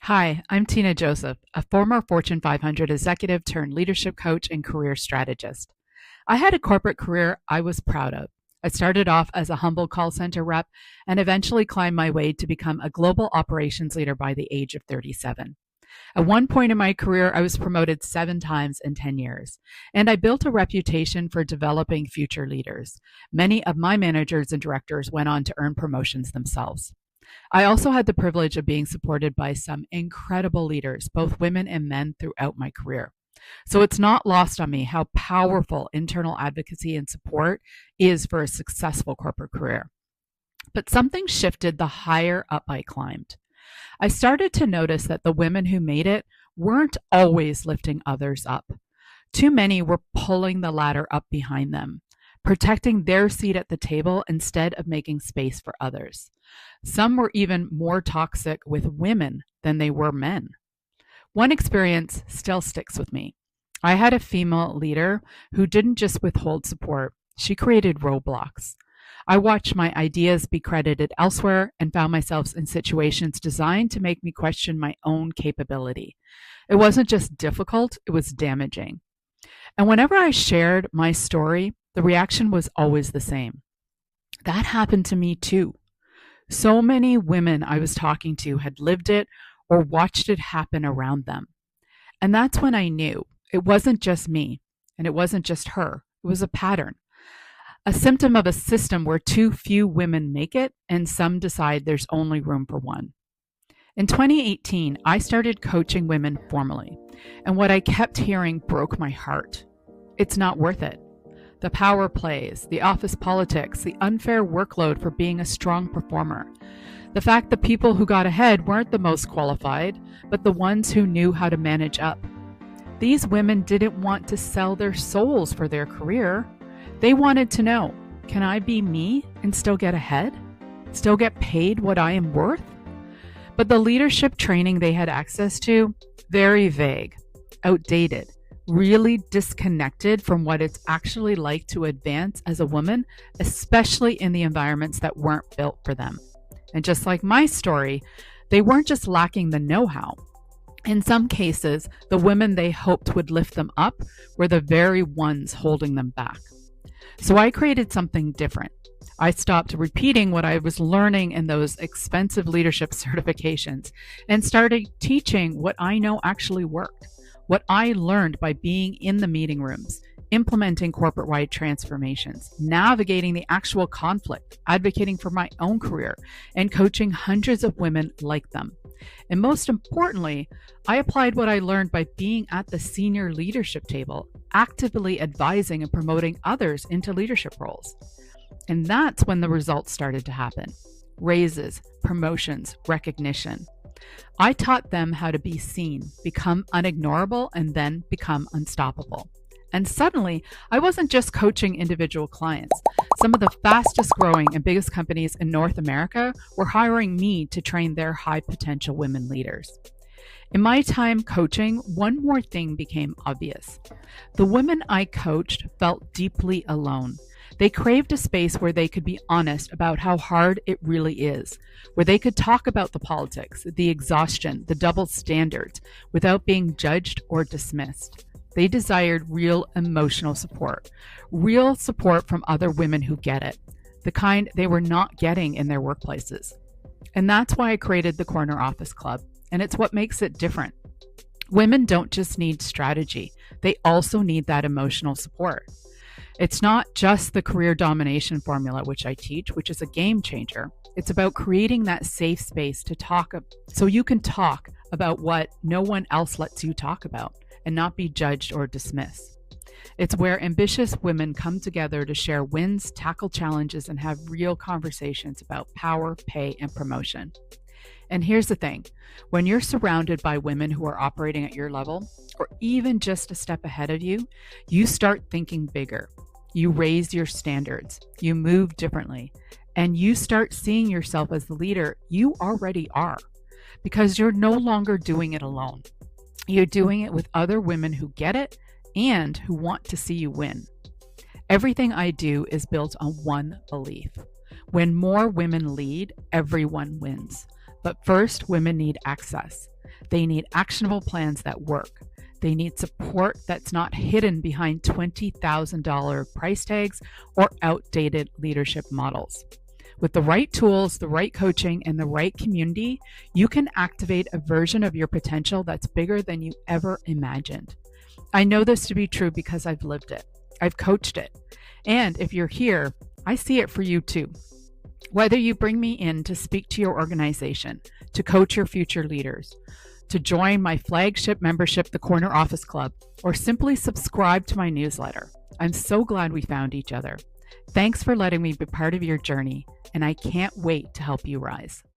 Hi, I'm Tina Joseph, a former Fortune 500 executive turned leadership coach and career strategist. I had a corporate career I was proud of. I started off as a humble call center rep and eventually climbed my way to become a global operations leader by the age of 37. At one point in my career, I was promoted 7 times in 10 years, and I built a reputation for developing future leaders. Many of my managers and directors went on to earn promotions themselves. I also had the privilege of being supported by some incredible leaders, both women and men, throughout my career. So it's not lost on me how powerful internal advocacy and support is for a successful corporate career. But something shifted the higher up I climbed. I started to notice that the women who made it weren't always lifting others up. Too many were pulling the ladder up behind them, protecting their seat at the table instead of making space for others. Some were even more toxic with women than they were men. One experience still sticks with me. I had a female leader who didn't just withhold support, she created roadblocks. I watched my ideas be credited elsewhere and found myself in situations designed to make me question my own capability. It wasn't just difficult, it was damaging. And whenever I shared my story, the reaction was always the same. That happened to me too. So many women I was talking to had lived it or watched it happen around them. And that's when I knew it wasn't just me and it wasn't just her. It was a pattern, a symptom of a system where too few women make it and some decide there's only room for one. In 2018, I started coaching women formally, and what I kept hearing broke my heart. It's not worth it. The power plays, the office politics, the unfair workload for being a strong performer. The fact that people who got ahead weren't the most qualified, but the ones who knew how to manage up. These women didn't want to sell their souls for their career. They wanted to know, can I be me and still get ahead? Still get paid what I am worth? But the leadership training they had access to, very vague, outdated, really disconnected from what it's actually like to advance as a woman, especially in the environments that weren't built for them. And just like my story, they weren't just lacking the know-how. In some cases, the women they hoped would lift them up were the very ones holding them back. So I created something different. I stopped repeating what I was learning in those expensive leadership certifications and started teaching what I know actually worked, what I learned by being in the meeting rooms, implementing corporate-wide transformations, navigating the actual conflict, advocating for my own career, and coaching hundreds of women like them. And most importantly, I applied what I learned by being at the senior leadership table, actively advising and promoting others into leadership roles. And that's when the results started to happen. Raises, promotions, recognition. I taught them how to be seen, become unignorable, and then become unstoppable. And suddenly, I wasn't just coaching individual clients. Some of the fastest growing and biggest companies in North America were hiring me to train their high potential women leaders. In my time coaching, one more thing became obvious. The women I coached felt deeply alone. They craved a space where they could be honest about how hard it really is, where they could talk about the politics, the exhaustion, the double standards, without being judged or dismissed. They desired real emotional support from other women who get it, the kind they were not getting in their workplaces. And that's why I created the Corner Office Club, and it's what makes it different. Women don't just need strategy, they also need that emotional support. It's not just the career domination formula, which I teach, which is a game changer. It's about creating that safe space to talk so you can talk about what no one else lets you talk about and not be judged or dismissed. It's where ambitious women come together to share wins, tackle challenges, and have real conversations about power, pay, and promotion. And here's the thing, when you're surrounded by women who are operating at your level, or even just a step ahead of you, you start thinking bigger. You raise your standards, you move differently, and you start seeing yourself as the leader you already are, because you're no longer doing it alone. You're doing it with other women who get it and who want to see you win. Everything I do is built on one belief. When more women lead, everyone wins. But first, women need access. They need actionable plans that work. They need support that's not hidden behind $20,000 price tags or outdated leadership models. With the right tools, the right coaching, and the right community, you can activate a version of your potential that's bigger than you ever imagined. I know this to be true because I've lived it. I've coached it. And if you're here, I see it for you too. Whether you bring me in to speak to your organization, to coach your future leaders, to join my flagship membership, the Corner Office Club, or simply subscribe to my newsletter, I'm so glad we found each other. Thanks for letting me be part of your journey, and I can't wait to help you rise.